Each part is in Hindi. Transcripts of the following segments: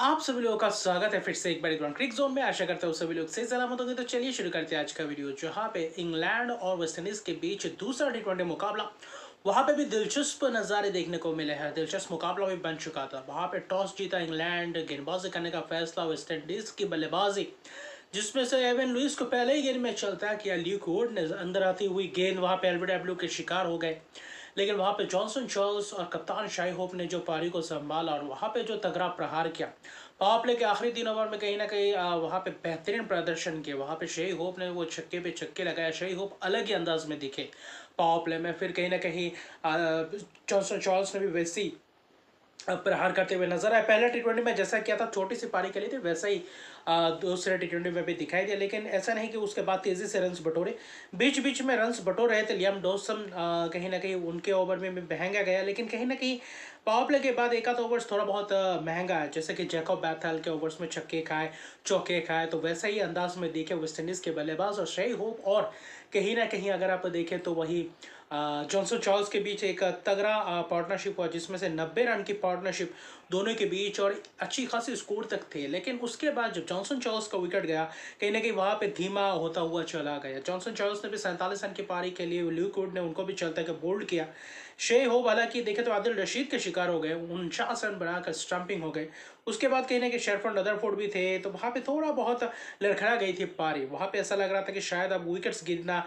आप सभी लोगों का स्वागत है फिर से एक बार क्रिक जोन में। आशा करता हूँ सभी लोग सही सलामत होंगे। तो चलिए शुरू करते हैं आज का वीडियो, जहां पे इंग्लैंड और वेस्टइंडीज के बीच दूसरा टी20 मुकाबला। वहां पे भी दिलचस्प नज़ारे देखने को मिले हैं। दिलचस्प मुकाबला भी बन चुका था। वहां पे टॉस जीता इंग्लैंड, गेंदबाजी करने का फैसला वेस्टइंडीज की बल्लेबाजी, जिसमें से एवन लुइस को पहले ही गेंद में चलता किया। ल्यूक वुड ने अंदर आती हुई गेंद वहां पे एलबीडब्ल्यू के शिकार हो गए। लेकिन वहां पे जॉनसन चार्ल्स और कप्तान शाई होप ने जो पारी को संभाला और वहां पे जो तगड़ा प्रहार किया। पावर प्ले के आखिरी 3 ओवर में कहीं ना कहीं वहां पे बेहतरीन प्रदर्शन किया। वहां पे शाई होप ने वो छक्के पे छक्के लगाया। शाई होप अलग ही अंदाज में दिखे पावर प्ले में। फिर कहीं ना कहीं जॉनसन चार्ल्स ने भी वैसी प्रहार करते हुए नजर आए। पहले टी20 में जैसा किया था, छोटी सी पारी के लिए थी, वैसा ही दूसरे टी20 में भी दिखाई दिया। लेकिन ऐसा नहीं कि उसके बाद तेजी से रन्स बटोरे। बीच बीच में रन्स बटोर रहे थे। लियाम डॉसन कहीं ना कहीं उनके ओवर में महंगा गया, लेकिन कहीं ना कहीं पावर प्ले के बाद एक आध ओवर्स थोड़ा बहुत महंगा है। जैसे कि जैकब बैथल के ओवर्स में छक्के खाए, चौके खाए, तो वैसा ही अंदाज में देखे वेस्टइंडीज के बल्लेबाज और शाई होप। और कहीं ना कहीं अगर आप देखें तो वही जॉनसन चार्ल्स के बीच एक तगड़ा पार्टनरशिप हुआ, जिसमें से 90 रन की पार्टनरशिप दोनों के बीच और अच्छी खासी स्कोर तक थे। लेकिन उसके बाद जब जॉनसन चार्ल्स का विकेट गया, कहीं ना कहीं वहां पे धीमा होता हुआ चला गया। जॉनसन चार्ल्स ने भी 47 रन की पारी के लिए ल्यूक वुड ने उनको भी चलते हुए बोल्ड किया। शे होप हालांकि देखे तो आदिल रशीद के शिकार हो गए, 49 रन बनाकर स्टंपिंग हो गए। उसके बाद कहीं ना कहीं शेरफर्ड रदरफोर्ड भी थे, तो वहां पे थोड़ा बहुत लड़खड़ा गई थी पारी। वहां पे ऐसा लग रहा था कि शायद अब विकेट्स गिरना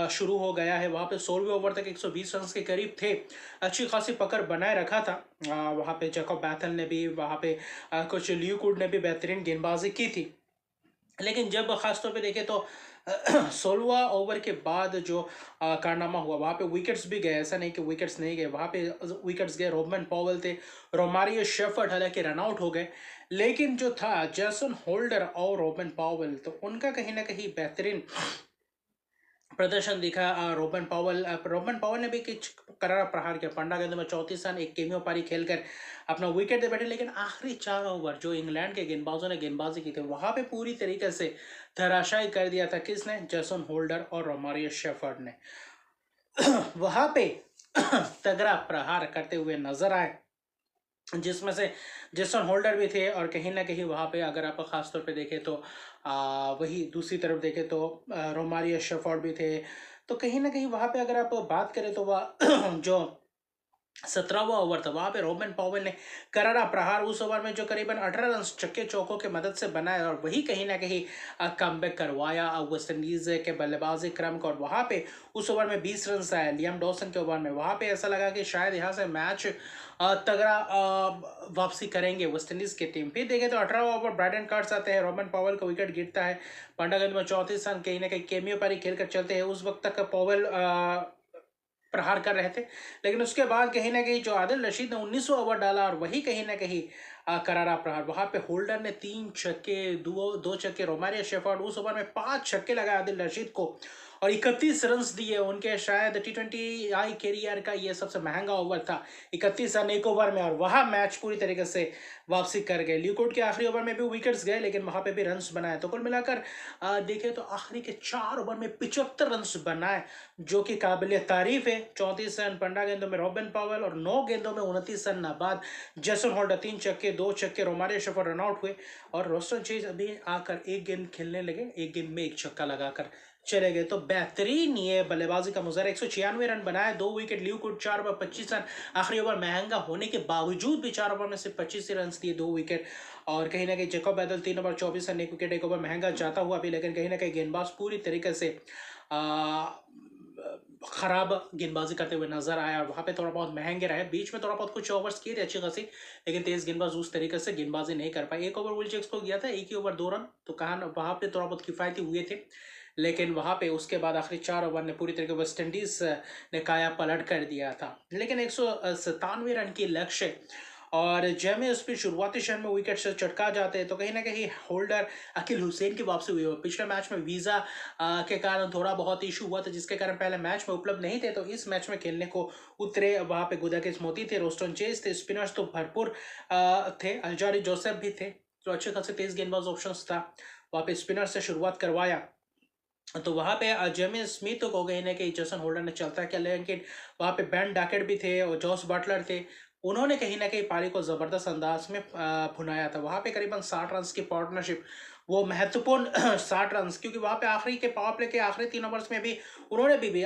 शुरू हो गया है। वहां पे 16वें ओवर तक 120 रन के करीब थे। अच्छी खासी पकड़ बनाए रखा था। वहां पे जैकब बैथल ने भी, वहां पे कुछ ल्यूक वुड ने भी बेहतरीन गेंदबाजी की थी। लेकिन जब खासतौर पे देखें तो 16वां ओवर के बाद जो कारनामा हुआ, वहां पे विकेट्स भी गए। ऐसा नहीं कि विकेट्स नहीं गए, वहां पे विकेट्स गए। रोबमन पॉवेल थे, रोमारियो शेफर्ड हालांकि रनआउट हो गए। लेकिन जो था जेसन होल्डर और रोबमन पॉवेल, तो उनका कहीं ना कहीं बेहतरीन प्रदर्शन दिखा। रोबन पावल ने भी कुछ करारा प्रहार किया। पंडा गेंदों में 34 रन, एक केमियो पारी खेलकर अपना विकेट दे बैठे। लेकिन आखिरी 4 ओवर जो इंग्लैंड के गेंदबाजों ने गेंदबाजी की थी, वहां पे पूरी तरीके से धराशायी कर दिया था। किसने? जेसन होल्डर और रोमारियो शेफर्ड ने वहां पे तगड़ा प्रहार करते हुए नजर आए, जिसमें से जेसन होल्डर भी थे। और कहीं ना कहीं वहां पे अगर आप खास तौर पे देखें तो वही दूसरी तरफ देखें तो रोमारियो शेफर्ड भी थे। तो कहीं ना कहीं वहां पे अगर आप बात करें तो वह जो 17वां ओवर था, वहां पे रोबन पॉवेल ने करारा प्रहार, उस ओवर में जो करीबन 18 रन छक्के चौकों के मदद से बनाए और वही कहीं ना कहीं कमबैक करवाया वेस्ट इंडीज के बल्लेबाजी क्रम को। और वहां पे उस ओवर में 20 रन आए लियाम डॉसन के ओवर में। वहां पे ऐसा लगा कि शायद यहाँ से मैच तगड़ा वापसी करेंगे वेस्ट इंडीज की टीम। फिर देखें तो 18वां ओवर ब्राइडन कार्ड्स आते हैं, रोबन पॉवेल का विकेट गिरता है। पंडागंज में 34 रन, कहीं ना कहीं केमियो पर ही खेल कर चलते हैं। उस वक्त तक पॉवेल प्रहार कर रहे थे। लेकिन उसके बाद कहीं ना कहीं जो आदिल रशीद ने 19वां ओवर डाला और वही कहीं ना कहीं करारा प्रहार। वहां पे होल्डर ने 3 छक्के, दो छक्के, रोमारियो शेफर्ड, उस ओवर में 5 छक्के लगाए आदिल रशीद को और 31 रन दिए उनके। शायद टी20 आई कैरियर का ये सबसे महंगा ओवर था, 31 रन एक ओवर में। और वहां मैच पूरी तरीके से वापसी कर गए। ल्यूकोट के आखिरी ओवर में भी विकेट्स गए, लेकिन वहां पे भी रन्स बनाए। तो कुल मिलाकर देखें तो आखिरी के 4 ओवर में 75 रन्स बनाए, जो कि काबिल तारीफ है। 34 रन 15 गेंदों में रोबन पावेल और 9 गेंदों में 29 रन बाद जेसन होल्डर 3 छक्के 2 छक्के, रोमारियो शेफर्ड रनआउट हुए। और रोस्टन चेज अभी आकर एक गेंद खेलने लगे, एक गेंद में एक छक्का लगाकर चले गए। तो बेहतरीन ये बल्लेबाजी का मुजाहरा। 196 रन बनाए, 2 विकेट। ल्यूकुड 4 ओवर 25 रन, आखिरी ओवर महंगा होने के बावजूद भी 4 ओवर में सिर्फ 25 रन दिए, 2 विकेट। और कहीं ना कहीं Jacob Bethell 3 over 24 run, 1 wicket, 1 over महंगा जाता हुआ भी। लेकिन कहीं ना कहीं गेंदबाज पूरी तरीके से खराब गेंदबाजी करते हुए नजर आया। वहां पे थोड़ा बहुत महंगे रहे। बीच में थोड़ा बहुत कुछ ओवर्स किए थे अच्छी खासी, लेकिन तेज गेंदबाज उस तरीके से गेंदबाजी नहीं कर पाए। 1 ओवर विल जैक्स को गया था, 1 ही ओवर 2 रन, तो कहा वहां पे थोड़ा बहुत किफायती हुए थे। लेकिन वहां पे उसके बाद आखिरी 4 ओवर ने पूरी तरीके वेस्ट इंडीज ने काया पलट कर दिया था। लेकिन 197 रन की लक्ष्य और जैमे उस पर शुरुआती क्षण में विकेट से चटका जाते हैं, तो कहीं ना कहीं होल्डर अकील हुसैन की वापसी हुई। पिछले मैच में वीज़ा के कारण थोड़ा बहुत इशू हुआ था, जिसके कारण पहले मैच में उपलब्ध नहीं थे, तो इस मैच में खेलने को उतरे। वहां पे गुदाकिस मोती थे, रोस्टन चेज थे, स्पिनर्स तो भरपूर थे, अल्जारी जोसेफ भी थे, तो अच्छे खासे तेज गेंदबाज ऑप्शन था। वहां पे स्पिनर से शुरुआत करवाया, तो वहां पे जेमी स्मिथ को कहीं ना कहीं जेसन होल्डर ने चलता किया। लेकिन वहां पे बेन डैकेट भी थे और जॉस बटलर थे, उन्होंने कहीं न कहीं पारी को ज़बरदस्त अंदाज में भुनाया था। वहाँ पे करीबन 60 रन्स की पार्टनरशिप, वो महत्वपूर्ण 60 रन्स, क्योंकि वहाँ पे आखिरी के पावर प्ले के आखिरी 3 ओवर्स में भी उन्होंने भी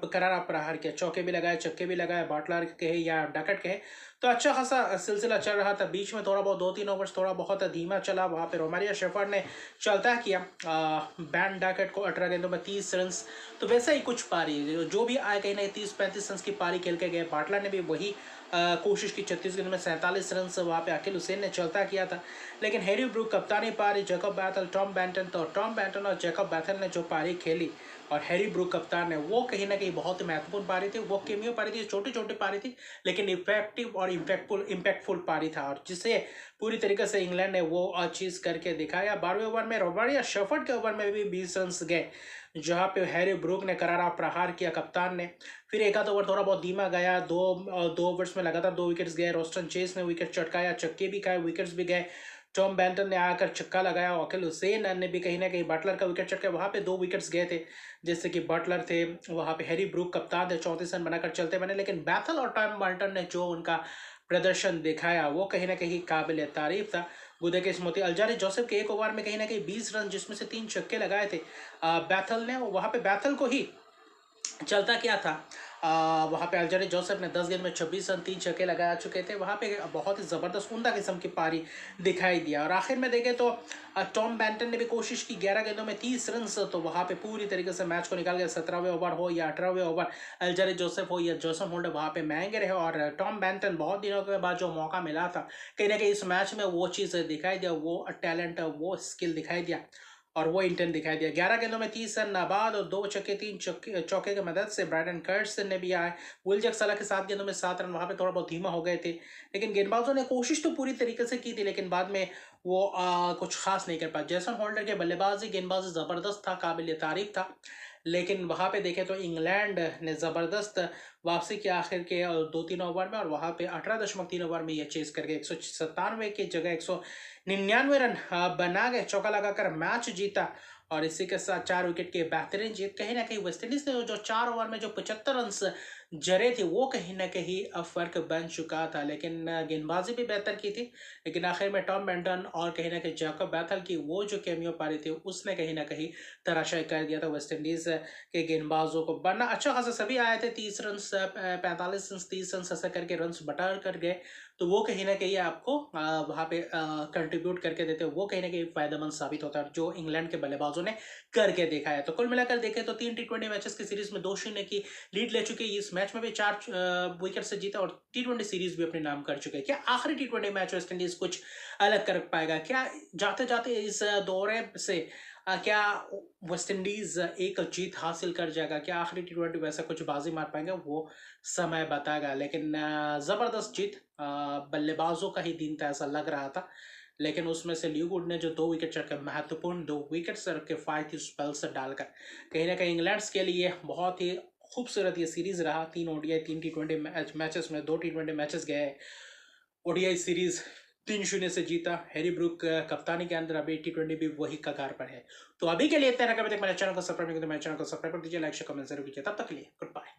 करारा प्रहार किया, चौके भी लगाए, छक्के भी लगाए, बाटलर कहे या डकट कहे, तो अच्छा खासा सिलसिला चल रहा था। बीच में थोड़ा बहुत 2-3 ओवर्स थोड़ा बहुत धीमा चला, वहाँ पे रोमारियो शेफर्ड ने चलता किया बैन डकट को 18 गेंदों में 30 रन्स। तो वैसा ही कुछ पारी जो भी आए कहीं ना 30-35 रन की पारी खेल के गए। बाटलर ने भी वही कोशिश की, 36 गेंदों में 47 रन से वहाँ पे अकील हुसैन ने चलता किया था। लेकिन हैरी ब्रूक कप्तानी पारी, जैकब बैथल, टॉम बेंटन, तो टॉम बेंटन और जैकब बैथल ने जो पारी खेली और हैरी ब्रूक कप्तान ने, वो कहीं ना कहीं बहुत ही महत्वपूर्ण पारी थी। वो केमियो पारी थी, छोटी छोटी पारी थी, लेकिन इफेक्टिव और इम्पैक्टफुल पारी था, और जिसे पूरी तरीके से इंग्लैंड ने वो चीज़ करके दिखाया। 12वें ओवर में रोमारियो शेफर्ड के ओवर में भी 20 रन गए, जहाँ पे हैरी ब्रूक ने करारा प्रहार किया कप्तान ने। फिर एक आध ओवर थोड़ा बहुत धीमा गया, दो ओवर्स में लगातार 2 विकेट्स गए। रोस्टन चेस ने विकेट चटकाया, छक्के भी खाए, विकेट्स भी गए। टॉम बेंटन ने आकर छक्का लगाया, अकील हुसैन ने भी कहीं ना कहीं बटलर का विकेट चटकाया, वहाँ पे 2 विकेट्स गए थे। जैसे कि बटलर थे, वहाँ पे हैरी ब्रूक कप्तान थे, 34 रन बनाकर चलते बने। लेकिन बैथल और टॉम बेंटन ने जो उनका प्रदर्शन दिखाया वो कहीं ना कहीं काबिल तारीफ था। गुदेकेश मोती, अल्जारी जोसेफ के एक ओवर में कहीं ना कहीं 20 रन, जिसमें से 3 छक्के लगाए थे बैथल ने। वहाँ पे बैथल को ही चलता क्या था, वहाँ पे अल्जारी जोसेफ ने 10 गेंद में 26 रन, 3 छक्के लगा चुके थे। वहाँ पे बहुत ही ज़बरदस्त उम्दा किस्म की पारी दिखाई दिया। और आखिर में देखें तो टॉम बेंटन ने भी कोशिश की, 11 गेंदों में 30 रन, तो वहाँ पे पूरी तरीके से मैच को निकाल गया। 17वें ओवर हो या 18वें ओवर, अल्जारी जोसेफ हो या जोसेफ होल्डर वहाँ पे महंगे रहे। और टॉम बेंटन बहुत दिनों के बाद जो मौका मिला था, कहीं ना कहीं इस मैच में वो चीज़ दिखाई दिया, वो टैलेंट, वो स्किल दिखाई दिया और वो इंटेंट दिखाई दिया। 11 गेंदों में 30 रन नाबाद और 2 छक्के 3 चौके की मदद से ब्रायडन कर्टसन ने भी आए। विल जैक सलाह के 7 गेंदों में 7 रन, वहाँ पे थोड़ा बहुत धीमा हो गए थे। लेकिन गेंदबाजों ने कोशिश तो पूरी तरीके से की थी, लेकिन बाद में वो कुछ खास नहीं कर पाए। जेसन होल्डर के बल्लेबाजी गेंदबाजी ज़बरदस्त था, काबिल तारीफ था। लेकिन वहाँ पे देखें तो इंग्लैंड ने ज़बरदस्त वापसी की आखिर के 2-3 ओवर में, और वहाँ पे 18.3 ओवर में ये चेस करके 197 की जगह 199 रन बना गए, चौका लगाकर मैच जीता। और इसी के साथ 4 विकेट की बेहतरीन जीत। कहीं ना कहीं वेस्टइंडीज ने जो 4 ओवर में जो 75 रन जरे थे, वो कहीं ना कहीं फर्क बन चुका था। लेकिन गेंदबाजी भी बेहतर की थी। लेकिन आखिर में टॉम बेंटन और कहीं ना कहीं जैकब बैथल की वो जो कैमियो पारी थी, उसने कहीं ना कहीं तराशाई कर दिया था वेस्टइंडीज के गेंदबाजों को। वरना अच्छा खासा सभी आए थे, 30 रन, 45 रन, 30 रन ऐसा करके रन बटा कर गए। तो वो कहीं ना कहीं आपको वहाँ पे कंट्रीब्यूट करके देते, वो कहीं ना कहीं फायदेमंद साबित होता है, जो इंग्लैंड के बल्लेबाजों ने करके देखा है। तो कुल मिलाकर देखें तो 3 T20 मैचेस की सीरीज में 2-0 की लीड ले चुके हैं। इस मैच में भी 4 विकेट से जीता और T20 सीरीज भी अपने नाम कर चुके हैं। क्या आखिरी T20 मैच वेस्ट इंडीज कुछ अलग कर पाएगा? क्या जाते जाते इस दौरे से क्या वेस्ट इंडीज एक जीत हासिल कर जाएगा? क्या आखिरी T20 वैसा कुछ बाजी मार पाएंगे? वो समय बताएगा। लेकिन जबरदस्त जीत, बल्लेबाजों का ही दिन था ऐसा लग रहा था। लेकिन उसमें से ल्यू गुड ने जो 2 विकेट चढ़कर महत्वपूर्ण 2 विकेट से रख के 5 स्पेल से डालकर कहीं ना कहीं इंग्लैंड्स के लिए बहुत ही खूबसूरत ये सीरीज रहा। 3 ओडीआई 3 T20 मैचेस में 2 T20 मैचेस गए। ओडीआई सीरीज 3-0 से जीता। हैरी ब्रूक कप्तानी के अंदर अभी T20 भी वही कगार पर है। तो अभी के लिए इतना। अगर मेरे चैनल को सब्सक्राइब नहीं किया तो मेरे चैनल को सब्सक्राइब कर दीजिए, लाइक शेयर कमेंट जरूर कीजिए। तब तक के लिए गुड बाय।